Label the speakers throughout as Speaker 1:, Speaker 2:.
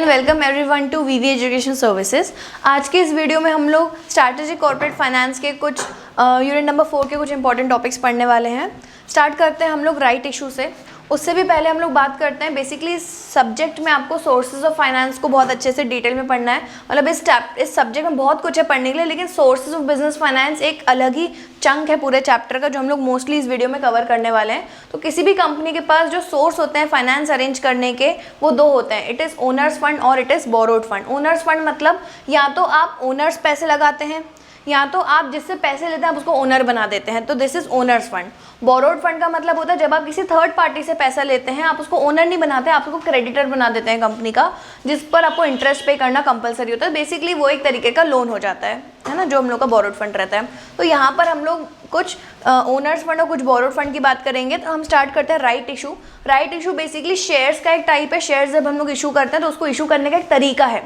Speaker 1: Welcome everyone to VV education services. आज के इस वीडियो में हम लोग स्ट्रैटेजिक कॉर्पोरेट फाइनेंस के कुछ यूनिट नंबर 4 के कुछ इंपॉर्टेंट टॉपिक्स पढ़ने वाले हैं। स्टार्ट करते हैं हम लोग राइट इशू से। उससे भी पहले हम लोग बात करते हैं बेसिकली इस सब्जेक्ट में आपको सोर्सेज ऑफ फाइनेंस को बहुत अच्छे से डिटेल में पढ़ना है। मतलब इस सब्जेक्ट में बहुत कुछ है पढ़ने के लिए, लेकिन सोर्सेज ऑफ बिजनेस फाइनेंस एक अलग ही चंक है पूरे चैप्टर का, जो हम लोग मोस्टली इस वीडियो में कवर करने वाले हैं। तो किसी भी कंपनी के पास जो सोर्स होते हैं फाइनेंस अरेंज करने के, वो दो होते हैं, इट इज़ ओनर्स फंड और it is borrowed fund. Owner's fund मतलब या तो आप ओनर्स पैसे लगाते हैं या तो आप जिससे पैसे लेते हैं आप उसको ओनर बना देते हैं, तो this is owner's fund. Borrowed fund का मतलब होता है जब आप किसी थर्ड पार्टी से पैसा लेते हैं, आप उसको ओनर नहीं बनाते, आप उसको क्रेडिटर बना देते हैं कंपनी का, जिस पर आपको इंटरेस्ट पे करना कंपलसरी होता है। बेसिकली वो एक तरीके का लोन हो जाता है ना, जो हम लोग का बोरोड फंड रहता है। तो यहाँ पर हम लोग कुछ ओनर्स फंड और कुछ बोरोड फंड की बात करेंगे। तो हम स्टार्ट करते हैं right issue. Right issue basically shares का एक टाइप है। शेयर्स जब हम लोग इशू करते हैं तो उसको इशू करने का एक तरीका है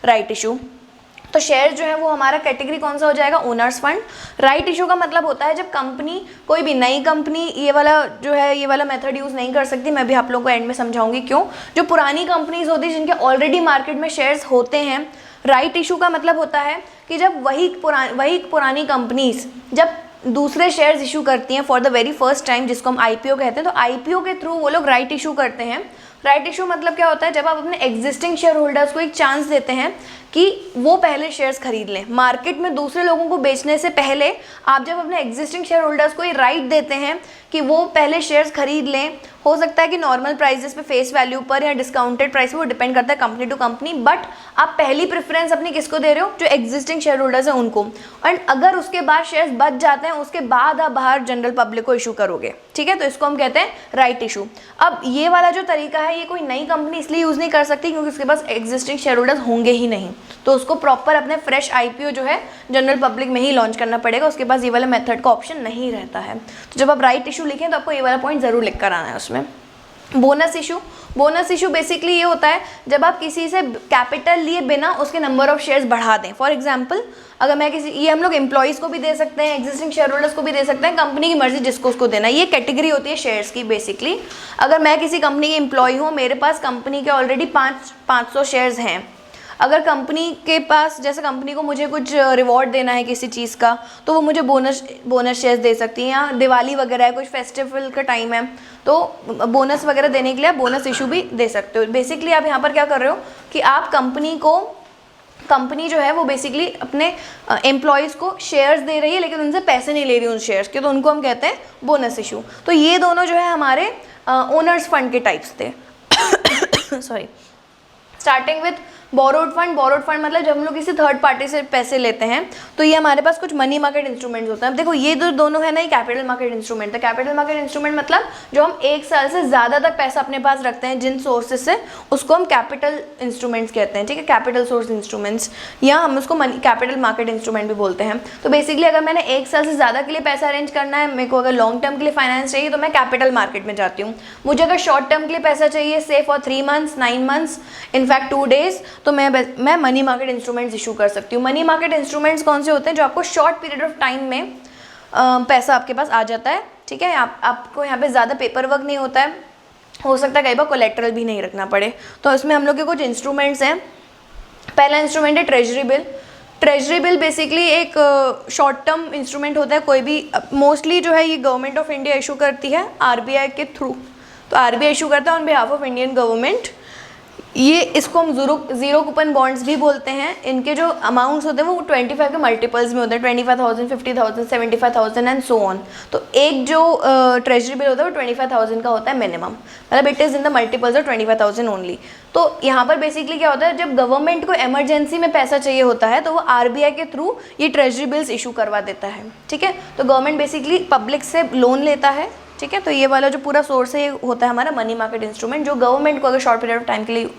Speaker 1: राइट इशू। तो शेयर जो है वो हमारा कैटेगरी कौन सा हो जाएगा, ओनर्स फंड। राइट इशू का मतलब होता है जब कंपनी, कोई भी नई कंपनी ये वाला मेथड यूज़ नहीं कर सकती। मैं भी आप लोगों को एंड में समझाऊंगी क्यों। जो पुरानी कंपनीज होती है जिनके ऑलरेडी मार्केट में शेयर्स होते हैं, राइट इशू का मतलब होता है कि जब वही पुरानी कंपनीज जब दूसरे शेयर्स इशू करती हैं for the very first time, जिसको हम आईपीओ कहते हैं, तो आईपीओ के थ्रू वो लोग राइट इशू करते हैं। राइट इशू मतलब क्या होता है, जब आप अपने एग्जिस्टिंग शेयर होल्डर्स को एक चांस देते हैं कि वो पहले शेयर्स खरीद लें। मार्केट में दूसरे लोगों को बेचने से पहले आप जब अपने एग्जिस्टिंग शेयर होल्डर्स को ये राइट देते हैं कि वो पहले शेयर्स खरीद लें, हो सकता है कि नॉर्मल प्राइजेस पे, फेस वैल्यू पर या डिस्काउंटेड प्राइस पे, वो डिपेंड करता है कंपनी टू कंपनी, बट आप पहली प्रेफरेंस अपनी किसको दे रहे हो, जो एग्जिस्टिंग शेयर होल्डर्स हैं उनको। एंड अगर उसके बाद शेयर्स बच जाते हैं, उसके बाद आप बाहर जनरल पब्लिक को इशू करोगे, ठीक है। तो इसको हम कहते हैं राइट इशू। अब ये वाला जो तरीका है ये कोई नई कंपनी इसलिए यूज़ नहीं कर सकती क्योंकि उसके पास एग्जिस्टिंग शेयर होल्डर्स होंगे ही नहीं, तो उसको प्रॉपर अपने फ्रेश आईपीओ जो है जनरल पब्लिक में ही लॉन्च करना पड़ेगा। उसके पास ये वाला मेथड का ऑप्शन नहीं रहता है। तो जब आप राइट इशू लिखें तो आपको ये वाला पॉइंट ज़रूर लिख कर आना है उसमें। Bonus issue. Bonus issue basically ये होता है जब आप किसी से कैपिटल लिए बिना उसके नंबर ऑफ शेयर्स बढ़ा दें। फॉर एग्जांपल, अगर मैं ये हम लोग एम्प्लॉयज़ को भी दे सकते हैं, एग्जिस्टिंग शेयर होल्डर्स को भी दे सकते हैं, कंपनी की मर्जी जिसको उसको देना। ये कैटेगरी होती है शेयर्स की बेसिकली। अगर मैं किसी कंपनी की एम्प्लॉय हूँ, मेरे पास कंपनी के ऑलरेडी 500 शेयर्स हैं, अगर कंपनी के पास, जैसे कंपनी को मुझे कुछ रिवॉर्ड देना है किसी चीज़ का, तो वो मुझे बोनस शेयर्स दे सकती हैं। या दिवाली वगैरह है, कुछ फेस्टिवल का टाइम है, तो बोनस वगैरह देने के लिए आप बोनस इशू भी दे सकते हो। बेसिकली आप यहाँ पर क्या कर रहे हो कि आप कंपनी जो है वो बेसिकली अपने एम्प्लॉयज़ को शेयर्स दे रही है, लेकिन उनसे पैसे नहीं ले रही उन शेयर्स के, तो उनको हम कहते हैं बोनस इशू। तो ये दोनों जो है हमारे ओनर्स फंड के टाइप्स थे। Sorry. Starting with borrowed fund. Borrowed fund मतलब जब हम लोग किसी थर्ड पार्टी से पैसे लेते हैं, तो ये हमारे पास कुछ मनी मार्केट इंस्ट्रूमेंट्स होते हैं। अब देखो ये दोनों है ना, ये कैपिटल मार्केट इंस्ट्रूमेंट है। कैपिटल मार्केट इंस्ट्रूमेंट मतलब जो हम 1 साल से ज़्यादा तक पैसा अपने पास रखते हैं जिन सोर्सेज से, उसको हम कैपिटल इंस्ट्रूमेंट्स कहते हैं, ठीक है, कैपिटल सोर्स इंस्ट्रूमेंट्स, या हम उसको कैपिटल मार्केट इंस्ट्रूमेंट भी बोलते हैं। तो बेसिकली अगर मैंने 1 साल से ज़्यादा के लिए पैसा अरेंज करना है, मेरे को अगर लॉन्ग टर्म के लिए फाइनेंस चाहिए, तो मैं कैपिटल मार्केट में जाती हूँ। मुझे अगर शॉर्ट टर्म के लिए पैसा चाहिए, से for 3 months, 9 months, in fact 2 days, तो मैं मनी मार्केट इंस्ट्रूमेंट्स इशू कर सकती हूँ। मनी मार्केट इंस्ट्रूमेंट्स कौन से होते हैं, जो आपको शॉर्ट पीरियड ऑफ टाइम में पैसा आपके पास आ जाता है, ठीक है। आपको यहाँ पे ज़्यादा पेपर वर्क नहीं होता है, हो सकता है कई बार कोलेट्रल भी नहीं रखना पड़े। तो इसमें हम लोग के कुछ इंस्ट्रूमेंट्स हैं। पहला इंस्ट्रूमेंट है treasury bill. Treasury bill basically एक शॉर्ट टर्म इंस्ट्रूमेंट होता है। कोई भी मोस्टली जो है ये गवर्नमेंट ऑफ इंडिया इशू करती है आरबीआई के थ्रू, तो आरबीआई इशू करता है on behalf of Indian government. ये इसको हम ज़ीरो कूपन बॉन्ड्स भी बोलते हैं। इनके जो अमाउंट्स होते हैं वो 25 के मल्टीपल्स में होते हैं, 25,000, 50,000, 75,000 एंड सो ऑन। तो एक जो ट्रेजरी बिल होता है वो 25,000 का होता है मिनिमम, मतलब it is in the multiples of 25,000 only. तो यहाँ पर बेसिकली क्या होता है, जब गवर्नमेंट को इमरजेंसी में पैसा चाहिए होता है तो वो आरबीआई के थ्रू ये ट्रेजरी बिल्स इशू करवा देता है, ठीक है। तो गवर्नमेंट बेसिकली पब्लिक से लोन लेता है, ठीक है। तो ये वाला जो पूरा सोर्स है ये होता है हमारा मनी मार्केट इंस्ट्रूमेंट, जो गवर्नमेंट को अगर शॉर्ट पीरियड ऑफ टाइम के लिए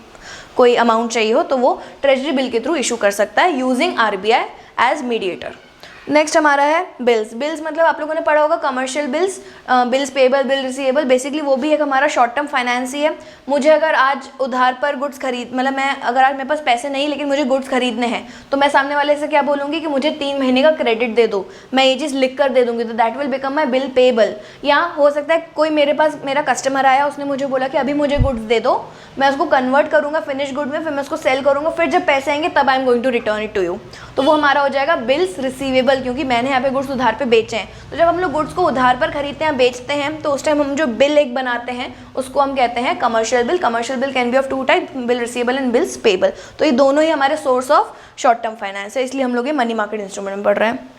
Speaker 1: कोई अमाउंट चाहिए हो तो वो ट्रेजरी बिल के थ्रू इशू कर सकता है using RBI as mediator. Next हमारा है बिल्स। बिल्स मतलब आप लोगों ने पढ़ा होगा commercial bills, bills payable, bill receivable, basically वो भी एक हमारा शॉर्ट टर्म फाइनेंस ही है। मुझे अगर आज उधार पर गुड्स खरीद, मतलब मैं अगर आज मेरे पास पैसे नहीं लेकिन मुझे गुड्स खरीदने हैं, तो मैं सामने वाले से क्या बोलूँगी कि मुझे 3 महीने का क्रेडिट दे दो, मैं ये चीज़ लिख कर दे दूँगी, तो that will become my bill payable. या हो सकता है कोई मेरे पास, मेरा कस्टमर आया, उसने मुझे बोला कि अभी मुझे गुड्स दे दो, मैं उसको कन्वर्ट करूँगा फिनिश गुड में, फिर मैं उसको सेल करूँगा, फिर जब पैसे आएंगे तब I am going to return it to you, तो वो हमारा हो जाएगा बिल्स रिसीवेबल, क्योंकि मैंने यहाँ पे गुड्स उधार पे बेचे हैं। तो जब हम लोग गुड्स को उधार पर खरीदते हैं, बेचते हैं, तो उस टाइम हम जो बिल एक बनाते हैं उसको हम कहते हैं commercial bill. Commercial bill can be of 2 type, bill receivable and bills payable. तो ये दोनों ही हमारे source of short term finance है, इसलिए हम लोग ये मनी मार्केट इंस्ट्रूमेंट में पढ़ रहे हैं।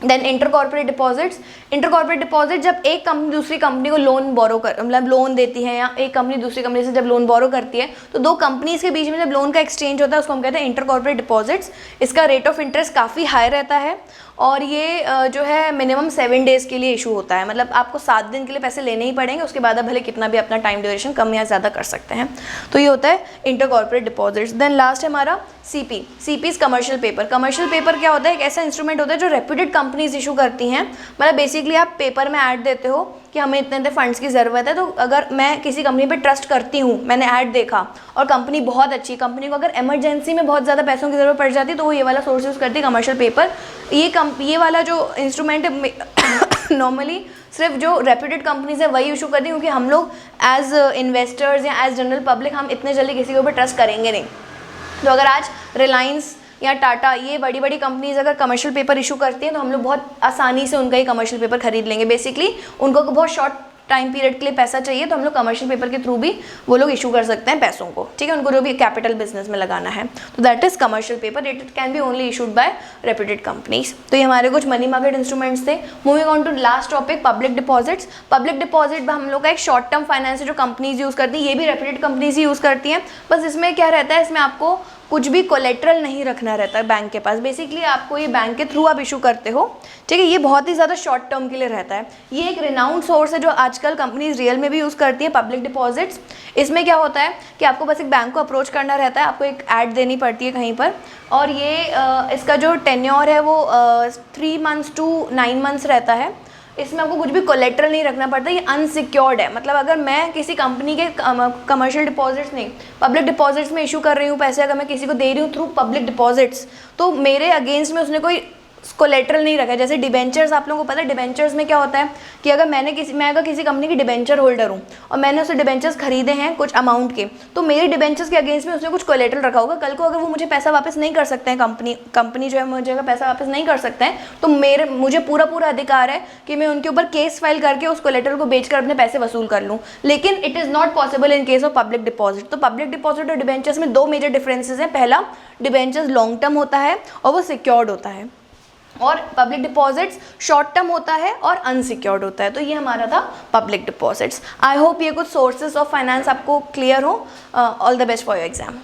Speaker 1: Then inter corporate deposits. Inter corporate deposit जब एक कंपनी दूसरी कंपनी को लोन बोरो कर, मतलब लोन देती है, या एक कंपनी दूसरी कंपनी से जब लोन बोरो करती है, तो दो कंपनीज के बीच में जब लोन का एक्सचेंज होता है उसको हम कहते हैं इंटर कॉर्पोरेट डिपॉजिट्स। इसका रेट ऑफ इंटरेस्ट काफ़ी हाई रहता है और ये जो है मिनिमम 7 डेज़ के लिए इशू होता है, मतलब आपको 7 दिन के लिए पैसे लेने ही पड़ेंगे, उसके बाद आप भले कितना भी अपना टाइम ड्यूरेशन कम या ज़्यादा कर सकते हैं। तो ये होता है inter corporate deposits. Then last है हमारा CP. CP is commercial paper. Commercial paper क्या होता है? एक ऐसा इंस्ट्रूमेंट होता है जो रेप्यूटेड कंपनीज इशू करती हैं, मतलब बेसिकली आप पेपर में ऐड देते हो कि हमें इतने इतने फंड्स की ज़रूरत है, तो अगर मैं किसी कंपनी पे ट्रस्ट करती हूँ, मैंने ऐड देखा और कंपनी बहुत अच्छी, कंपनी को अगर इमरजेंसी में बहुत ज़्यादा पैसों की ज़रूरत पड़ जाती है तो वो ये वाला सोर्स यूज़ करती है, कमर्शियल पेपर। ये वाला जो इंस्ट्रूमेंट है नॉर्मली सिर्फ जो रेप्यूटेड कंपनीज है वही इशू करती है, क्योंकि हम लोग एज इन्वेस्टर्स या एज जनरल पब्लिक हम इतने जल्दी किसी के ऊपर ट्रस्ट करेंगे नहीं। तो अगर आज रिलायंस या टाटा, ये बड़ी बड़ी कंपनीज अगर कमर्शियल पेपर इशू करती हैं तो हम लोग बहुत आसानी से उनका ही कमर्शियल पेपर खरीद लेंगे। बेसिकली उनको बहुत शॉर्ट टाइम पीरियड के लिए पैसा चाहिए तो हम लोग कमर्शियल पेपर के थ्रू भी वो लोग इशू कर सकते हैं पैसों को, ठीक है, उनको जो भी कैपिटल बिजनेस में लगाना है। तो that is commercial paper, it can be only issued by reputed companies. तो ये हमारे कुछ मनी मार्केट इंस्ट्रूमेंट्स थे। Moving on to last topic, public deposits. Public deposit हम लोग का एक शॉर्ट टर्म फाइनेंस है जो कंपनीज यूज़ करती है, ये भी रेप्यूटेड कंपनीज ही यूज़ करती हैं। बस इसमें क्या रहता है, इसमें आपको कुछ भी कोलेट्रल नहीं रखना रहता है बैंक के पास। बेसिकली आपको ये बैंक के थ्रू आप इशू करते हो, ठीक है। ये बहुत ही ज़्यादा शॉर्ट टर्म के लिए रहता है। ये एक रिनाउंड सोर्स है जो आजकल कंपनीज रियल में भी यूज़ करती है, पब्लिक डिपॉजिट्स। इसमें क्या होता है कि आपको बस एक बैंक को अप्रोच करना रहता है, आपको एक ऐड देनी पड़ती है कहीं पर, और ये इसका जो टेन्योर है वो 3 मंथ्स टू 9 मंथ्स रहता है। इसमें आपको कुछ भी कोलेट्रल नहीं रखना पड़ता, ये अनसिक्योर्ड है। मतलब अगर मैं किसी कंपनी के कमर्शियल डिपॉजिट्स नहीं, पब्लिक डिपॉजिट्स में इशू कर रही हूँ पैसे, अगर मैं किसी को दे रही हूँ थ्रू पब्लिक डिपॉजिट्स, तो मेरे अगेंस्ट में उसने कोई कोलेट्रल नहीं रखा है। जैसे डिबेंचर्स, आप लोगों को पता है डिबेंचर्स में क्या होता है कि अगर मैं अगर किसी कंपनी की डिबेंचर होल्डर हूँ और मैंने उससे डिबेंचर्स खरीदे हैं कुछ अमाउंट के, तो मेरे डिबेंचर्स के अगेंस्ट में उसने कुछ कोलेट्रल रखा होगा। कल को अगर वो मुझे पैसा वापस नहीं कर सकते हैं, कंपनी जो है मुझे अगर पैसा वापस नहीं कर सकते हैं, तो मुझे पूरा अधिकार है कि मैं उनके ऊपर केस फाइल करके उस कोलेट्रल को बेचकर अपने पैसे वसूल कर लूँ। लेकिन it is not possible in case of public deposit. तो पब्लिक डिपॉजिट और डिबेंचर्स में 2 मेजर डिफरेंसेस हैं। पहला, डिबेंचर्स लॉन्ग टर्म होता है और वो सिक्योर्ड होता है, और पब्लिक डिपॉजिट्स शॉर्ट टर्म होता है और अनसिक्योर्ड होता है। तो ये हमारा था पब्लिक डिपॉजिट्स। आई होप ये कुछ सोर्सेज ऑफ फाइनेंस आपको क्लियर हो। All the best for your exam.